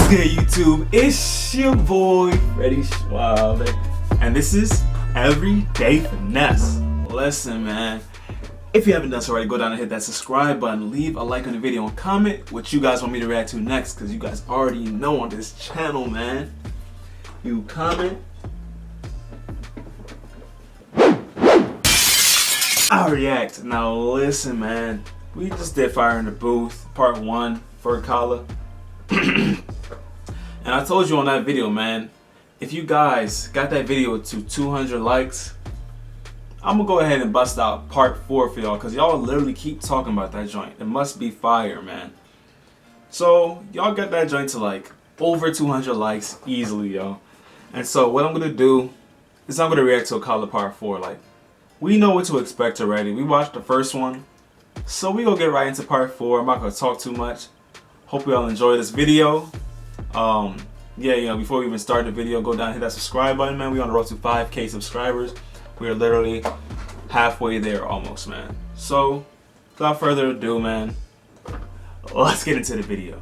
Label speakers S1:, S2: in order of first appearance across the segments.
S1: good, YouTube? It's your boy Freddie Schwab, and this is Everyday Finesse. Listen, man, if you haven't done so already, go down and hit that subscribe button, leave a like on the video, and comment what you guys want me to react to next, because you guys already know on this channel, man. You comment, I react. Now listen, man, we just did Fire in the Booth part 1 for Akala. And I told you on that video, man, if you guys got that video to 200 likes, I'm gonna go ahead and bust out part 4 for y'all, because y'all literally keep talking about that joint. It must be fire, man. So y'all got that joint to like over 200 likes easily, yo. And so what I'm gonna do is I'm gonna react to Akala part 4. Like, we know what to expect already. We watched the first one, so we gonna get right into part 4. I'm not gonna talk too much. Hope y'all enjoy this video. Yeah, before we even start the video, go down and hit that subscribe button, man. We on the road to 5K subscribers. We are literally halfway there almost, man. So without further ado, man, let's get into the video.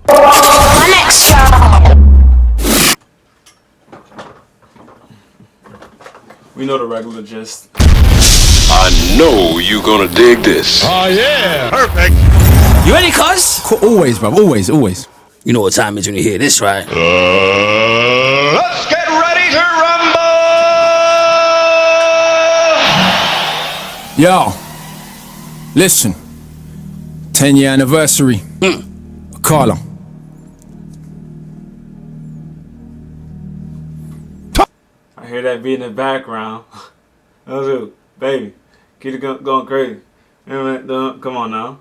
S1: We know the regular gist.
S2: I know you gonna dig this.
S3: Oh yeah, perfect.
S4: You ready, cuz?
S5: Always, bro. Always.
S4: You know what time it is when you hear this, right?
S3: Let's get ready to rumble!
S5: Yo, listen. 10-year anniversary. Akala.
S1: I hear that beat in the background. Oh, baby, keep it going crazy. Come on now.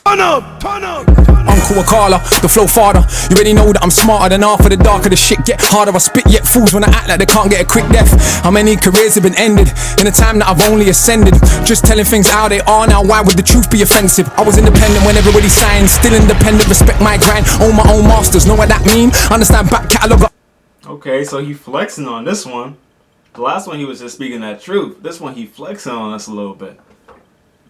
S3: Turn up!
S5: Uncle Akala, the flow father. You already know that I'm smarter than half of the darker the shit get harder. I spit yet fools when I act like they can't get a quick death. How many careers have been ended in the time that I've only ascended? Just telling things how they are now, why would the truth be offensive? I was independent when everybody signed, still independent, respect my grind, own my own masters. Know what that mean? Understand back catalogue. Okay, so he flexing on this one. The last one he was just speaking that truth. This one he flexing on us a little bit.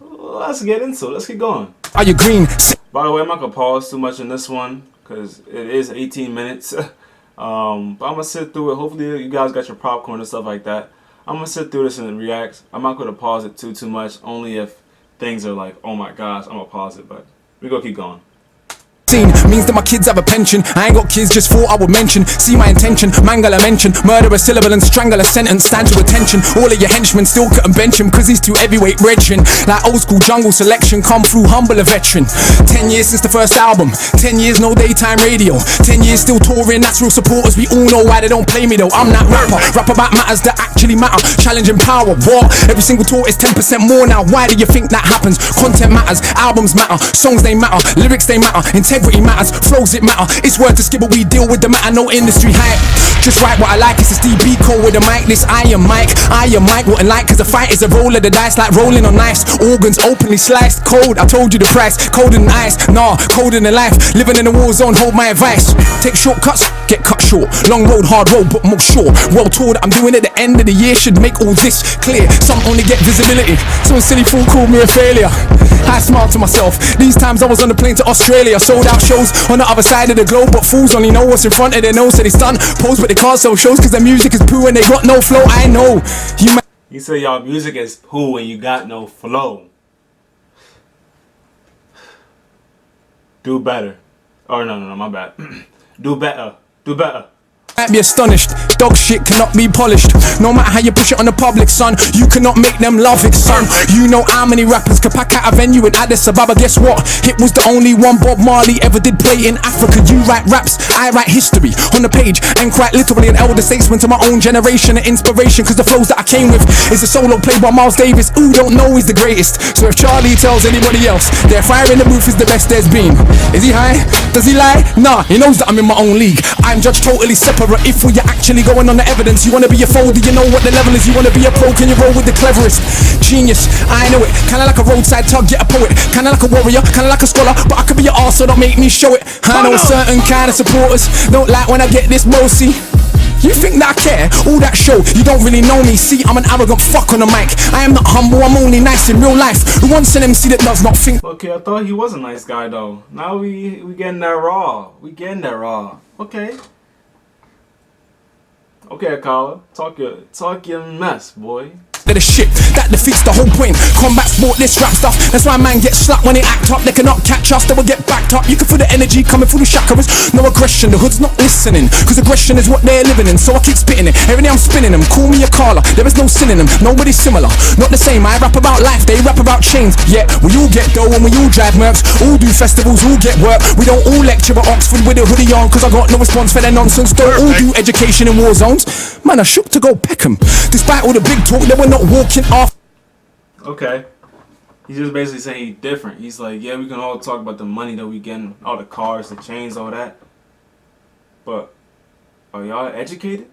S5: Let's get into it. Let's get going. Are you green?
S1: By the way, I'm not gonna pause too much in this one because it is 18 minutes. But I'm gonna sit through it. Hopefully you guys got your popcorn and stuff like that. I'm gonna sit through this and react. I'm not gonna pause it too much. Only if things are like, oh my gosh, I'm gonna pause it. But we gonna keep going.
S5: Means that my kids have a pension. I ain't got kids, just thought I would mention. See my intention, mangle a mention. Murder a syllable and strangle a sentence. Stand to attention. All of your henchmen still couldn't bench him, cause he's too heavyweight brethren. Like old school jungle selection, come through humble a veteran. 10 years since the first album, 10 years no daytime radio, 10 years still touring, that's real supporters. We all know why they don't play me though. I'm that rapper, rap about matters that actually matter. Challenging power, what? Every single tour is 10% more now. Why do you think that happens? Content matters, albums matter, songs they matter, lyrics they matter, integrity matters, flows it matter. It's worth to skip, but we deal with the matter, no industry hype. Just write what I like, it's a DB code with a mic. This I am Mike wouldn't like, cause a fight is a roll of the dice, like rolling on ice. Organs openly sliced, cold, I told you the price. Cold in the ice, nah, cold in the life. Living in a war zone, hold my advice. Take shortcuts, get cut short. Long road, hard road, but most sure. World tour that I'm doing at the end of the year should make all this clear. Some only get visibility, so a silly fool called me a failure. I smiled to myself. These times I was on the plane to Australia, sold out shows on the other side of the globe, but fools only know what's in front of their nose. So they stun, pose, but they can't sell shows cause their music is poo and they got no flow. I know you might.
S1: He said y'all music is poo and you got no flow. Do better. Oh no, my bad. Do better.
S5: Might be astonished, dog shit cannot be polished. No matter how you push it on the public, son, you cannot make them love it, son. You know how many rappers could pack out a venue in Addis Ababa. Guess what? It was the only one Bob Marley ever did play in Africa. You write raps, I write history on the page, and quite literally an elder statesman to my own generation. An inspiration, cause the flows that I came with is a solo played by Miles Davis. Who don't know he's the greatest. So if Charlie tells anybody else their Fire in the Booth is the best there's been, is he high? Does he lie? Nah, he knows that I'm in my own league. I'm judged totally separate. If we're actually going on the evidence, you wanna be a foe, do you know what the level is? You wanna be a pro, can you roll with the cleverest? Genius, I know it, kinda like a roadside tug, get a poet. Kinda like a warrior, kinda like a scholar, but I could be your arse, so don't make me show it. I know certain kind of supporters don't like when I get this bossy. You think that I care? All that show, you don't really know me. See, I'm an arrogant fuck on the mic. I am not humble, I'm only nice in real life. Who wants an MC that does not think?
S1: Okay, I thought he was a nice guy though. Now we getting that raw. We getting that raw. Okay. Okay, Akala. Talk your mess, boy.
S5: They're the shit that defeats the whole point. Combat sport, this rap stuff. That's why man gets slapped when they act up. They cannot catch us, they will get backed up. You can feel the energy coming through the chakras. No aggression, the hood's not listening, cause aggression is what they're living in. So I keep spitting it, every day I'm spinning them. Call me Akala, there is no synonym. Nobody's similar, not the same. I rap about life, they rap about chains. Yeah, we all get dough and we all drive mercs. All do festivals, all get work. We don't all lecture at Oxford with a hoodie on, cause I got no response for their nonsense. Don't all do education in war zones. Man, I shook to go Peckham. Despite all the big talk, they were not walking off.
S1: Okay. He's just basically saying he's different. He's like, yeah, we can all talk about the money that we getting, all the cars, the chains, all that. But are y'all educated?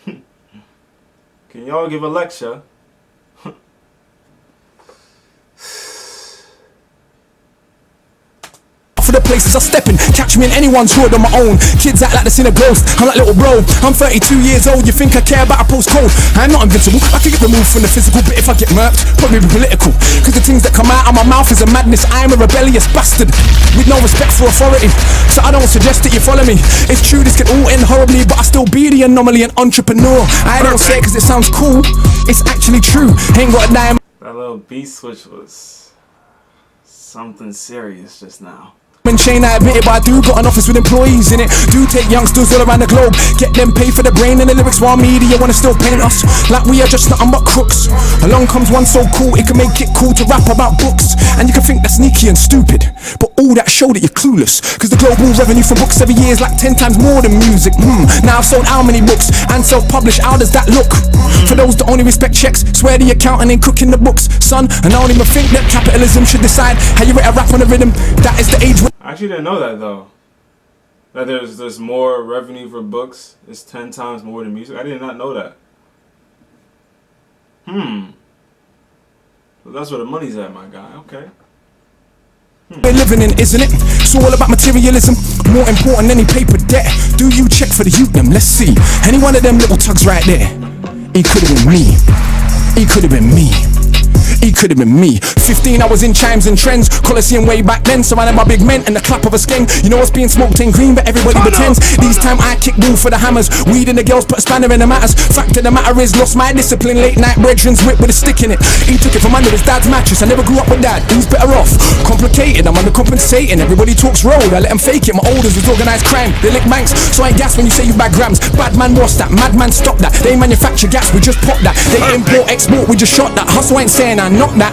S1: Can y'all give a lecture?
S5: For the places I step in, catch me in anyone's hood on my own. Kids act like this in a ghost. I'm like little bro. I'm 32 years old. You think I care about a postcode? I'm not invincible. I can get removed from the physical, but if I get murked, probably be political. Cause the things that come out of my mouth is a madness. I'm a rebellious bastard with no respect for authority. So I don't suggest that you follow me. It's true, this can all end horribly, but I still be the anomaly and entrepreneur. I don't say it cause it sounds cool. It's actually true. Ain't got a dime.
S1: That little beat switch was something serious just now.
S5: Chain, I admit it, but I do got an office with employees in it. Do take youngsters all around the globe, get them paid for the brain and the lyrics, while media wanna still paint us like we are just nothing but crooks. Along comes one so cool, it can make it cool to rap about books. And you can think that's sneaky and stupid, but all that show that you're clueless. Cause the global revenue for books every year is like 10 times more than music. Now I've sold how many books and self-published, how does that look? For those that only respect checks, swear the accountant ain't cooking the books, son. And I don't even think that capitalism should decide how you rate a rap on a rhythm. That is the age when
S1: I actually didn't know that though. That there's more revenue for books. It's 10 times more than music. I did not know that. Well, that's where the money's at, my guy. Okay.
S5: we're living in, isn't it? It's all about materialism, more important than any paper debt. Do you check for the youth them? Let's see. Any one of them little tugs right there. It could have been me. It could have been me. It could have been me. 15 hours in chimes and trends, Coliseum way back then, surrounded by big men and the clap of a skeng. You know what's being smoked ain't green, but everybody pretends. These time I kick ball for the hammers, weed in the girls, put a spanner in the matters. Fact of the matter is, lost my discipline. Late night brethren's whip with a stick in it. He took it from under his dad's mattress. I never grew up with dad. Who's better off? Complicated, I'm undercompensating. Everybody talks road, I let them fake it. My olders was organised crime, they lick banks, so I ain't gas when you say you bag grams. Bad man, what's that? Madman, stop that. They manufacture gas, we just pop that. They import, export, we just shot that. Hustle ain't saying I not that.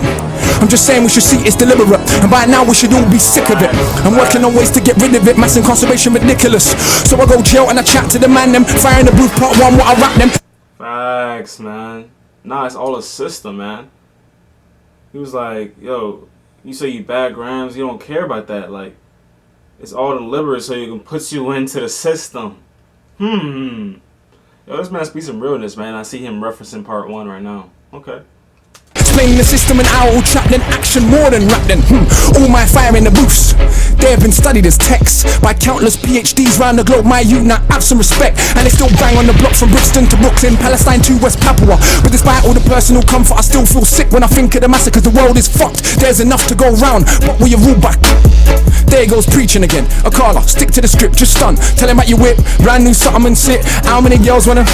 S5: I'm just saying we should see it's deliberate, and by now we should all be sick of it. I'm working on ways to get rid of it. Mass incarceration ridiculous, so I go jail and I chat to the man them. Fire in the booth part 1, what I rap them.
S1: Facts, man. Nah, it's all a system, man. He was like, yo, you say you bag grams, you don't care about that. Like, it's all deliberate so you can put you into the system. Yo, this man speaks some realness, man. I see him referencing part 1 right now. Okay.
S5: Explaining the system and owl trap, then action more than rap then. All my fire in the booths, they have been studied as texts by countless PhDs round the globe. My youth now have some respect, and they still bang on the block from Brixton to Brooklyn, Palestine to West Papua. But despite all the personal comfort, I still feel sick when I think of the massacres. The world is fucked, there's enough to go round, but will you rule back? There goes preaching again. Akala, stick to the script, just stun. Tell him about your whip, brand new something and sit. How many girls wanna?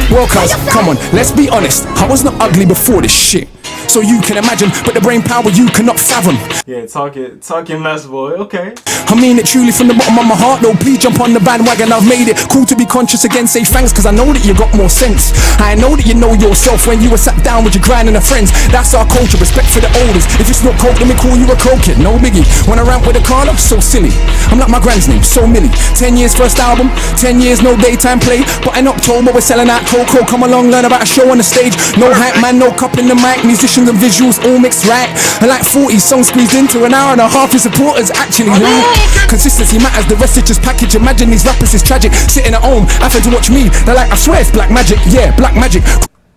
S5: Well, cuz, come on, let's be honest. I was not ugly before this shit, so you can imagine, but the brain power you cannot fathom.
S1: Yeah, talk your mess, boy. Okay.
S5: I mean it truly from the bottom of my heart, though. Please jump on the bandwagon, I've made it cool to be conscious again. Say thanks, cause I know that you got more sense. I know that you know yourself when you were sat down with your grind and the friends. That's our culture, respect for the elders. If it's not coke, let me call you a coke kid, no biggie. When I rant with a car, so silly. I'm like my grand's name, so Millie. 10 years first album, 10 years no daytime play. But in October we're selling out cocoa. Come along, learn about a show on the stage. No hype man, no cup in the mic. Musicians and visuals all mixed right. And like 40 songs squeezed into an hour and a half. Your supporters actually right. Consistency matters, the rest is just package. Imagine these rappers is tragic, sitting at home having to watch me. They're like, I swear it's black magic. Yeah, black magic.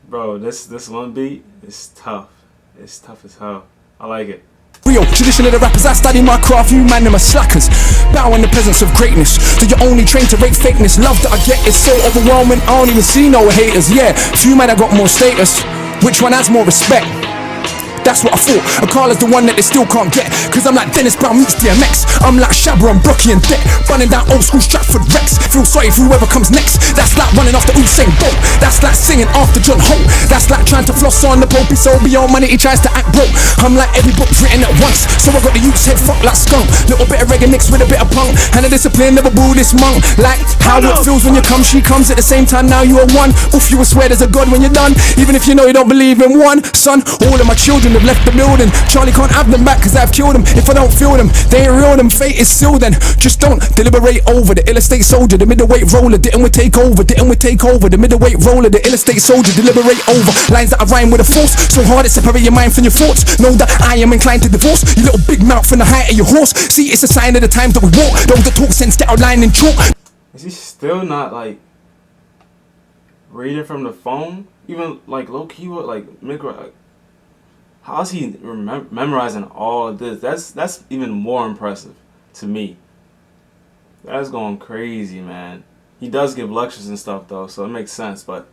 S1: Bro, this one beat is tough. It's tough as hell. I like it.
S5: Real tradition of the rappers, I study my craft, you man them are slackers. Bow in the presence of greatness, so you're only trained to rate fakeness. Love that I get is so overwhelming, I don't even see no haters. Yeah, few man I got more status, which one has more respect? That's what I thought. Akala's the one that they still can't get. Cause I'm like Dennis Brown meets DMX. I'm like Shabba and Brocky and Deck. Running down old school Stratford Rex. Feel sorry for whoever comes next. That's like running after Usain Bolt. That's like singing after John Holt. That's like trying to floss on the Pope. He's so beyond money, he tries to act broke. I'm like every book written at once. So I got the youth's head fucked like skunk. Little bit of reggae mixed with a bit of punk. And the discipline never boo this monk. Like how it feels when you come, she comes at the same time. Now you are one. Oof, you will swear there's a God when you're done. Even if you know you don't believe in one. Son, all of my children have left the building. Charlie can't have them back cause I've killed them. If I don't feel them, they ain't real, them fate is sealed then. Just don't deliberate over the illustrate soldier, the middleweight roller. Didn't we take over, didn't we take over? The middleweight roller, the illustrate soldier, deliberate over. Lines that I rhyme with a force, so hard it separate your mind from your thoughts. Know that I am inclined to divorce your little big mouth from the height of your horse. See, it's a sign of the times that we walk. Those that talk sense get outlined in chalk.
S1: Is he still not like reading from the phone? Even like low key, what like micro? Like, how's he memorizing all of this? That's even more impressive to me. That's going crazy, man. He does give lectures and stuff though, so it makes sense, but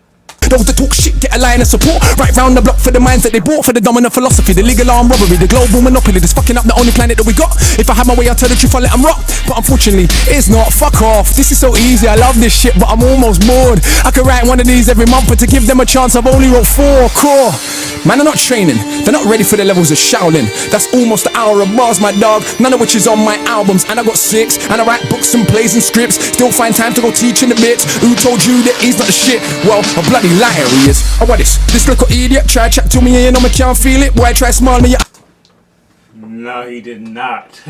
S5: those that talk shit get a line of support. Right round the block for the minds that they bought. For the dominant philosophy, the legal armed robbery, the global monopoly that's fucking up the only planet that we got. If I have my way, I'll tell the truth, I'll let them rock. But unfortunately, it's not. Fuck off. This is so easy, I love this shit, but I'm almost bored. I could write one of these every month, but to give them a chance, I've only wrote 4 core. Man, they're not training, they're not ready for the levels of Shaolin. That's almost an hour of bars, my dog, none of which is on my albums. And I got 6, and I write books and plays and scripts. Still find time to go teach in the bits. Who told you that he's not the shit? Well, a bloody liar he is. Oh, what this little idiot try chat to me and you know me can't feel it. Boy, try smile me.
S1: no, he did not.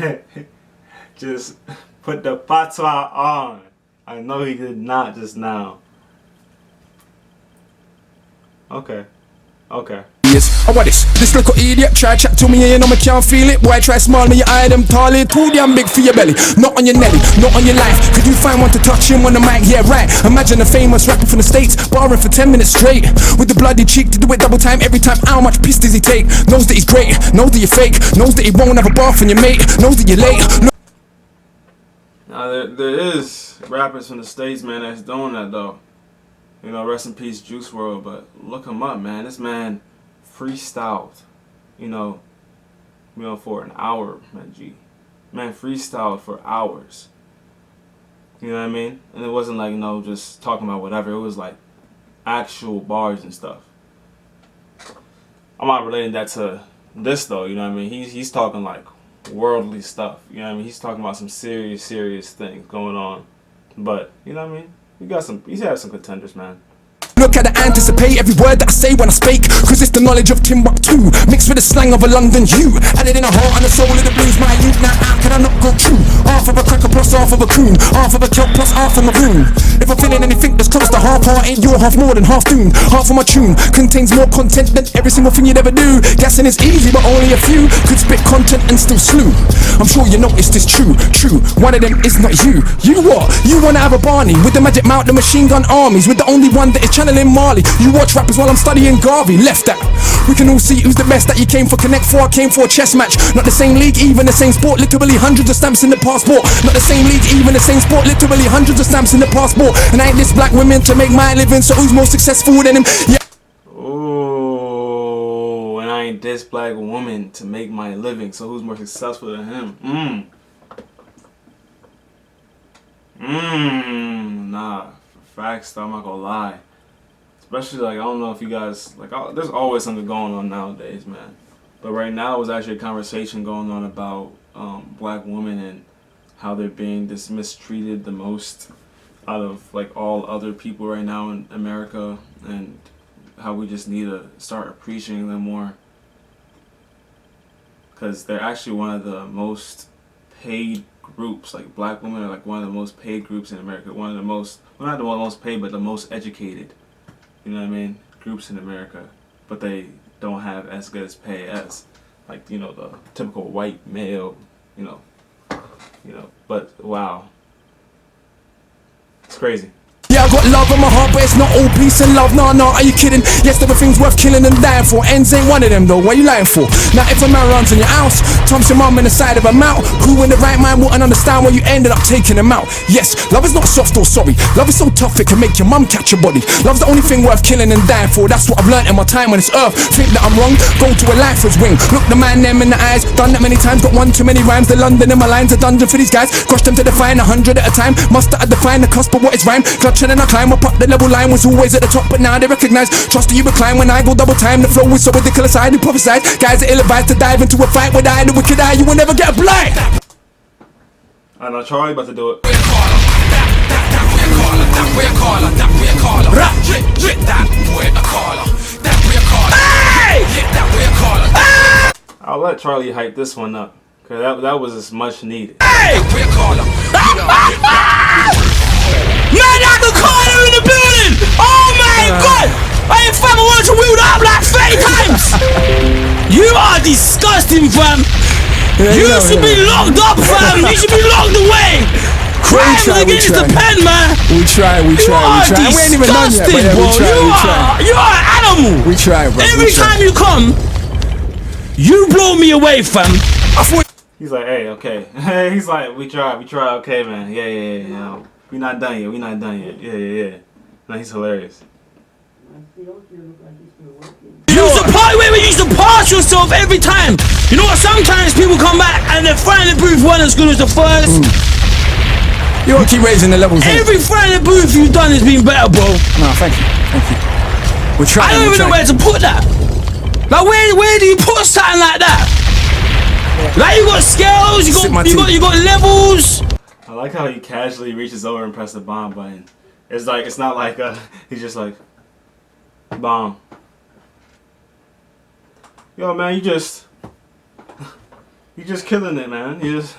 S1: Just put the patois on. I know he did not just now. Okay.
S5: Oh, what this little idiot try chat to me and you know me can't feel it. Boy, try smile me, your eye them tall, too damn big for your belly. Not on your nelly, not on your life. Could you find one to touch him on the mic? Yeah, right. Imagine a famous rapper from the States barring for 10 minutes straight with the bloody cheek to do it double time every time. How much piss does he take? Knows that he's great, knows that you're fake, knows that he won't have a bath on your mate, knows that you're late.
S1: Now there is rappers from the States, man, that's doing that though. You know, rest in peace, Juice WRLD. But look him up, man. This man freestyled, you know, for an hour, man. Man freestyled for hours. You know what I mean? And it wasn't like, you know, just talking about whatever. It was like actual bars and stuff. I'm not relating that to this though. You know what I mean? He's talking like worldly stuff. You know what I mean? He's talking about some serious things going on. But you know what I mean? He's had some contenders, man.
S5: Look at the anticipate every word that I say when I speak, cause it's the knowledge of Timbuktu mixed with the slang of a London Jew. Added in a heart and the soul of the blues, my youth. Now how can I not go true? Half of a cracker plus half of a coon, half of a kelp plus half of a maroon. If I'm feeling anything that's close to half hearted, you're half more than half doomed. Half of my tune contains more content than every single thing you'd ever do. Guessing is easy but only a few could spit content and still slew. I'm sure you noticed it's true. One of them is not you. You what? You wanna have a Barney with the magic mount, the machine gun armies, with the only one that is channeling Marley. You watch rappers while I'm studying Garvey. Left that. We can all see who's the best that you came for. Connect 4, I came for a chess match. Not the same league, even the same sport. Literally hundreds of stamps in the passport. Not the same league, even the same sport. Literally hundreds of stamps in the passport. And I ain't this black women to make my living. So who's more successful than him? Yeah.
S1: Oh, and I ain't this black woman to make my living. So who's more successful than him? Nah, for facts though, I'm not gonna lie. Especially like, I don't know if you guys, like, there's always something going on nowadays, man. But right now was actually a conversation going on about black women and how they're being mistreated the most out of like all other people right now in America, and how we just need to start appreciating them more. Because they're actually one of the most paid groups. Like, black women are like one of the most paid groups in America. One of the most, well, not the most paid, but the most educated. You know what I mean? Groups in America. But they don't have as good as pay as, like, you know, the typical white male, you know. But wow. It's crazy.
S5: Yeah, got love in my heart, but it's not all peace and love. Nah, are you kidding? Yes, there were things worth killing and dying for. Ends ain't one of them though, what you lying for? Now if a man runs in your house, thumps your mum in the side of her mouth, who in the right mind wouldn't understand why you ended up taking him out? Yes, love is not soft or sorry. Love is so tough it can make your mum catch your body. Love's the only thing worth killing and dying for. That's what I've learned in my time on this earth. Think that I'm wrong, go to a lifer's wing. Look the man them in the eyes, done that many times, got one too many rhymes. The London in my lines, a dungeon for these guys. Crush them to define 100 at a time. Muster I define the cusp of what is rhyme. Clutching and I climb up the level line. Was always at the top, but now they recognize. Trust that you recline when I go double time. The flow is so ridiculous, I do prophesize. Guys are ill-advised to dive into a fight with I, the wicked eye. You will never get a blind.
S1: I know Charlie about to do it. I'll let Charlie hype this one up, cause that was as much needed.
S4: Hey! Man, Akala in the building! Oh my god! I ain't fam, I want to wheel up like 30 times! You are disgusting, fam! You should be locked up, fam! You should be locked away! Crimes against the pen, man!
S5: We try. We ain't even done yet, but yeah, we try.
S4: You are an animal!
S5: We try, bro.
S4: Every time you come, you blow me away, fam!
S1: He's like, hey, okay. He's like, we try, okay, man. Yeah. We not done yet. Yeah. No, he's hilarious.
S4: You used to part where you used to pass yourself every time. You know what? Sometimes people come back and their final booth weren't as good as the first.
S5: You gotta keep raising the levels.
S4: Every final booth you've done has been better, bro.
S5: No, thank you. We're trying.
S4: I don't even know where to put that. Like where do you put something like that? Like you got scales, you got levels.
S1: I like how he casually reaches over and presses the bomb button. It's not like he's just like bomb. Yo man, you just killing it, man. He's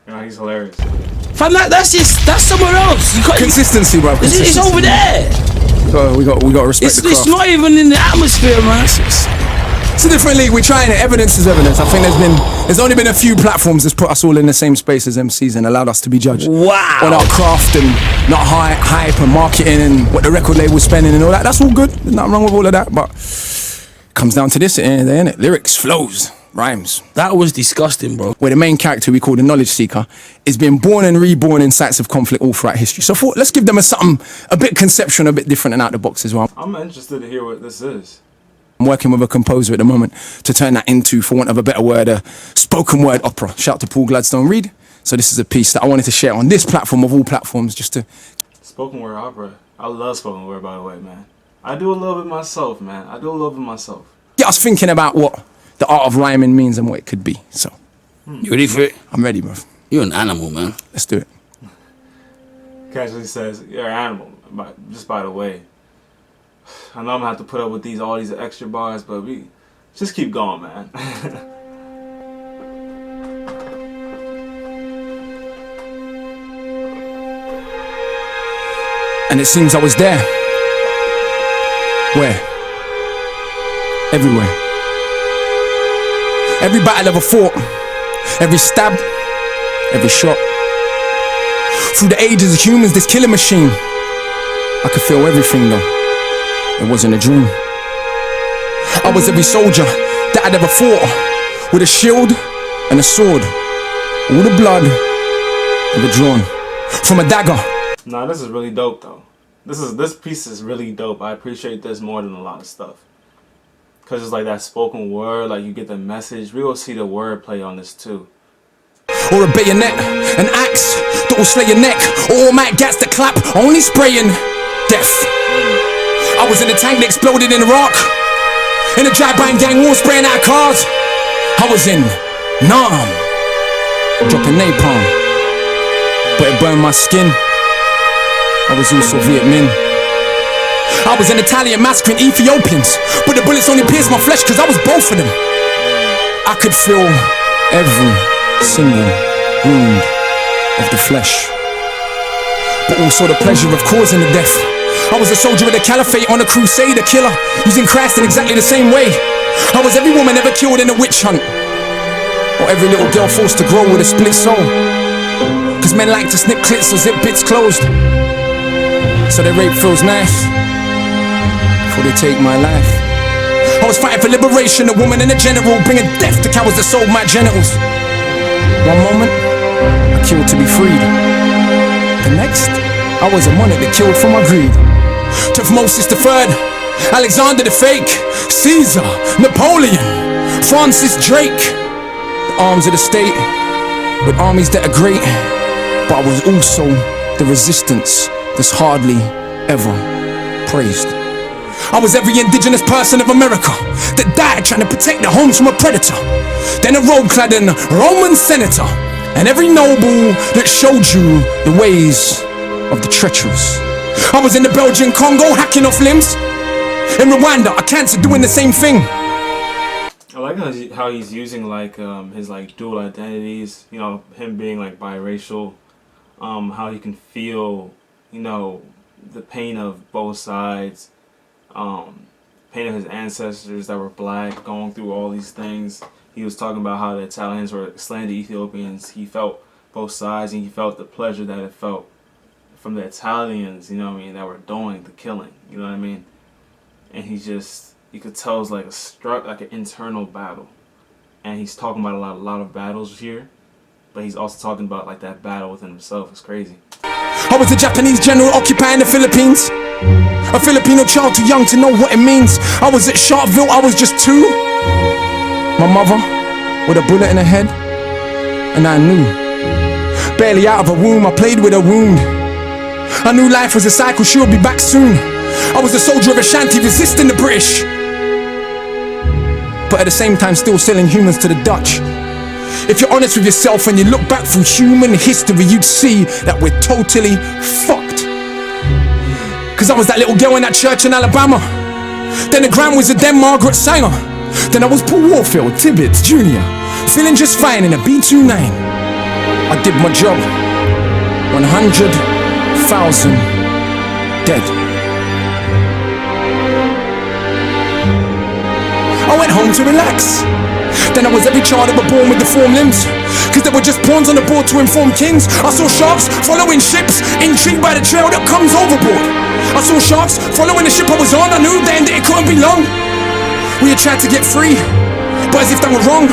S1: hilarious.
S4: Fam, that's somewhere else.
S5: Consistency, bro.
S4: It's over there.
S5: We got to respect the craft.
S4: It's not even in the atmosphere, man.
S5: It's a different league. We're trying it. Evidence is evidence. I think there's only been a few platforms that's put us all in the same space as MCs and allowed us to be judged.
S4: Wow.
S5: On our craft and not hype and marketing and what the record label's spending and all that. That's all good. There's nothing wrong with all of that. But it comes down to this at the end of the day, innit? Lyrics, flows, rhymes.
S4: That was disgusting, bro.
S5: Where the main character we call the knowledge seeker is being born and reborn in sites of conflict all throughout history. So let's give them something a bit conceptual, a bit different and out the box as well.
S1: I'm interested to hear what this is.
S5: I'm working with a composer at the moment to turn that into, for want of a better word, a spoken word opera. Shout out to Paul Gladstone Reed. So this is a piece that I wanted to share on this platform of all platforms, just to...
S1: Spoken word opera. I love spoken word, by the way, man. I do a little bit myself, man.
S5: Yeah, I was thinking about what the art of rhyming means and what it could be, so...
S4: You ready for it?
S5: I'm ready, bro.
S4: You're an animal, man.
S5: Let's do it.
S1: Casually says, you're an animal, just by the way. I know I'm gonna have to put up with all these extra bars, but we just keep going, man.
S5: And it seems I was there. Where? Everywhere. Every battle ever fought, every stab, every shot. Through the ages of humans, this killing machine. I could feel everything though. It wasn't a dream. I was every soldier that I'd ever fought, with a shield and a sword, all the blood ever drawn from a dagger.
S1: Nah, this is really dope though. This piece is really dope. I appreciate this more than a lot of stuff. Cause it's like that spoken word, like you get the message. We will see the wordplay on this too.
S5: Or a bayonet, an axe that will slay your neck, or automatic gas that clap, only spraying death. I was in a tank that exploded in Iraq, in a drive-by gang war spraying out cars. I was in Nam, dropping napalm, but it burned my skin. I was also Viet Minh. I was an Italian massacring Ethiopians, but the bullets only pierced my flesh cause I was both of them. I could feel every single wound of the flesh, but also the pleasure of causing the death. I was a soldier of the caliphate on a crusade, a killer, using Christ in exactly the same way. I was every woman ever killed in a witch hunt, or every little girl forced to grow with a split soul. Cause men like to snip clits or zip bits closed. So their rape feels nice before they take my life. I was fighting for liberation, a woman and a general, bringing death to cowards that sold my genitals. One moment, I killed to be freed. The next, I was a monarch that killed for my greed. Tutmosis III, Alexander the Fake, Caesar, Napoleon, Francis Drake. The arms of the state, with armies that are great. But I was also the resistance that's hardly ever praised. I was every indigenous person of America that died trying to protect their homes from a predator. Then a robe-clad Roman senator, and every noble that showed you the ways of the treacherous. I was in the Belgian Congo hacking off limbs. In Rwanda, a cancer doing the same thing.
S1: I like how he's using like his like dual identities, you know, him being like biracial, how he can feel, you know, the pain of both sides, pain of his ancestors that were black, going through all these things. He was talking about how the Italians were slaying the Ethiopians. He felt both sides, and he felt the pleasure that it felt from the Italians, you know what I mean, that were doing the killing, you know what I mean? And he just, you could tell it's like an internal battle. And he's talking about a lot of battles here, but he's also talking about like that battle within himself. It's crazy.
S5: I was a Japanese general occupying the Philippines, a Filipino child too young to know what it means. I was at Sharpeville, I was just 2. My mother with a bullet in her head, and I knew. Barely out of a womb, I played with a wound. I knew life was a cycle, she would be back soon. I was a soldier of Ashanti resisting the British, but at the same time still selling humans to the Dutch. If you're honest with yourself and you look back through human history, you'd see that we're totally fucked. Cause I was that little girl in that church in Alabama. Then the Grand Wizard, then Margaret Sanger. Then I was Paul Warfield, Tibbets Jr., feeling just fine in a B-29. I did my job. 100,000 dead. I went home to relax. Then I was every child that were born with deformed limbs, cause they were just pawns on the board to inform kings. I saw sharks following ships, intrigued by the trail that comes overboard. I saw sharks following the ship I was on. I knew then that it couldn't be long. We had tried to get free, but as if that were wrong,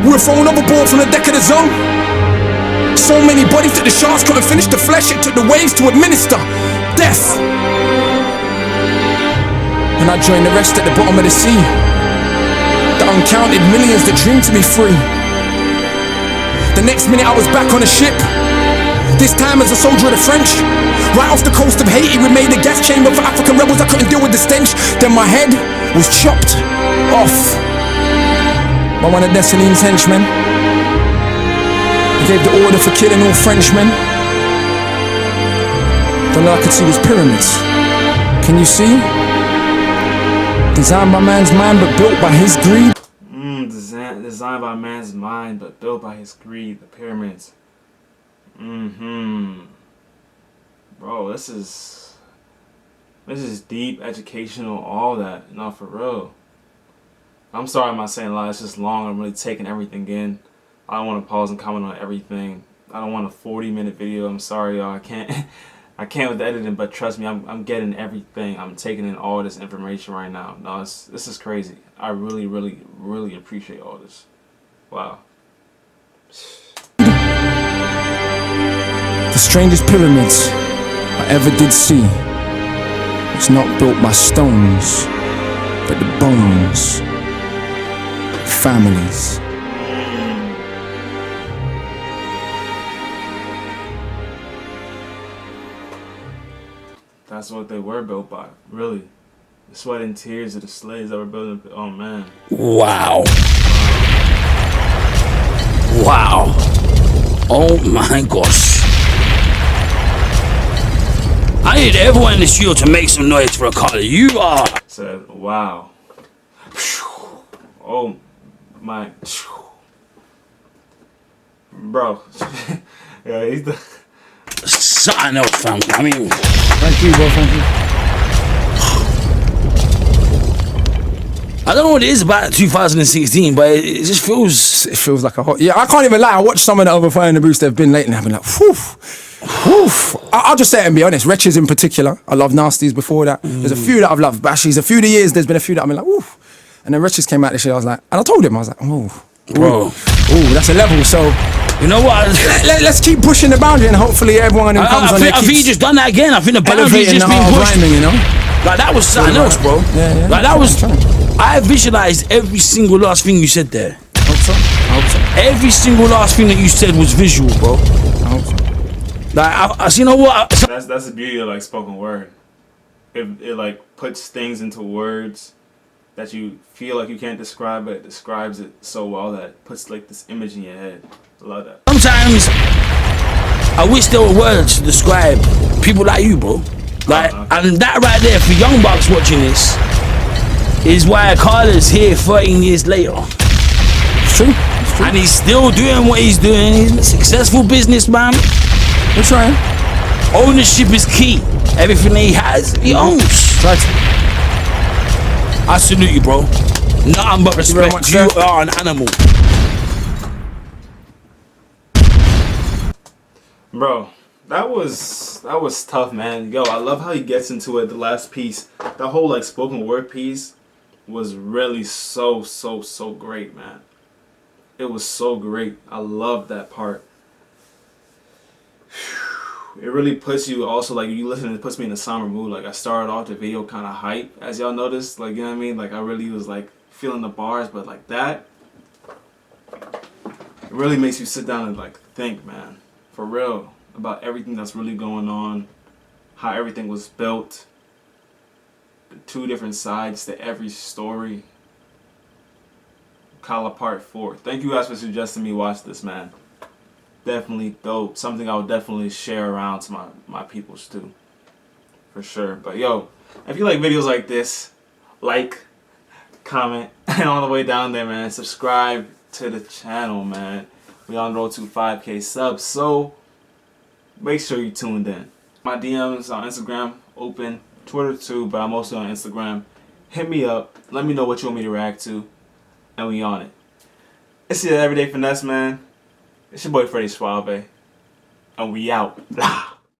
S5: we were thrown overboard from the deck of the Zong. So many bodies that the sharks couldn't finish the flesh. It took the waves to administer death. And I joined the rest at the bottom of the sea, the uncounted millions that dreamed to be free. The next minute I was back on a ship, this time as a soldier of the French. Right off the coast of Haiti, we made a gas chamber for African rebels. I couldn't deal with the stench. Then my head was chopped off by one of Dessalines' henchmen. He gave the order for killing all Frenchmen. All I could see was pyramids. Can you see? Designed by man's mind but built by his greed.
S1: Designed by man's mind but built by his greed. The pyramids. Bro, this is deep, educational, all that. No, for real. I'm sorry I'm not saying a lot. It's just long. I'm really taking everything in. I don't want to pause and comment on everything. I don't want a 40-minute video. I'm sorry, y'all. I can't with the editing, but trust me, I'm getting everything. I'm taking in all this information right now. No, this is crazy. I really, really, really appreciate all this. Wow.
S5: The strangest pyramids I ever did see was not built by stones, but the bones of families.
S1: That's what they were built by, really. The sweat and tears of the slaves that were built. Oh man.
S4: Wow. Wow. Oh my gosh. I need everyone in the studio to make some noise for Akala. You are.
S1: Said, wow. Oh my. Bro. Yeah, he's the.
S4: Something else, fam. I mean.
S5: Thank you, bro. Thank you.
S4: I don't know what it is about 2016, but it just feels.
S5: It feels like a hot. Yeah, I can't even lie. I watched some of the other Fire in the Boost they've been lately, and I've been like, whew, whew. I'll just say it and be honest. Wretches in particular. I love Nasties before that. There's a few that I've loved. Bashies, a few of the years, there's been a few that I've been like, ooh. And then Wretches came out this year, I was like, and I told him, I was like, ooh.
S4: Bro.
S5: Ooh, that's a level, so.
S4: You know what?
S5: Let's keep pushing the boundary and hopefully everyone who comes on there
S4: I think you just done that again. I think the boundary's
S5: elevating
S4: just
S5: the
S4: been
S5: art of
S4: pushed.
S5: rhyming, you know?
S4: Like that was something else, bro.
S5: Yeah.
S4: Like that was.
S5: Trying.
S4: I visualized every single last thing you said there.
S5: I hope so.
S4: Every single last thing that you said was visual, bro.
S5: I hope so.
S4: Like, you know what?
S1: That's the beauty of like spoken word. It like puts things into words that you feel like you can't describe, but it describes it so well that it puts like this image in your head. I love that.
S4: Sometimes I wish there were words to describe people like you, bro. Like, and that right there for young bucks watching this is why Akala's here 13 years later.
S5: It's true. It's true.
S4: And he's still doing what he's doing. He's a successful businessman.
S5: We're trying.
S4: Ownership is key. Everything he has, he owns.
S5: Right.
S4: I salute you, bro. Nothing but
S5: very
S4: respect.
S5: much,
S4: You
S5: sir.
S4: are an animal.
S1: Bro, that was tough, man. Yo, I love how he gets into it. The last piece, the whole like spoken word piece, was really so great, man. It was so great. I love that part. It really puts you also like you listen. It puts me in a somber mood. Like I started off the video kind of hype, as y'all noticed. Like you know what I mean. Like I really was like feeling the bars, but like that, it really makes you sit down and like think, man. For real, about everything that's really going on, how everything was built, the two different sides to every story. Akala Part 4. Thank you guys for suggesting me watch this, man. Definitely dope. Something I would definitely share around to my peoples too. For sure. But yo, if you like videos like this, like, comment, and on the way down there, man, subscribe to the channel, man. We on the road to 5K subs, so make sure you tuned in. My DMs on Instagram open, Twitter too, but I'm also on Instagram. Hit me up. Let me know what you want me to react to, and we on it. It's your Everyday Finesse, man. It's your boy Freddy Suave, and we out.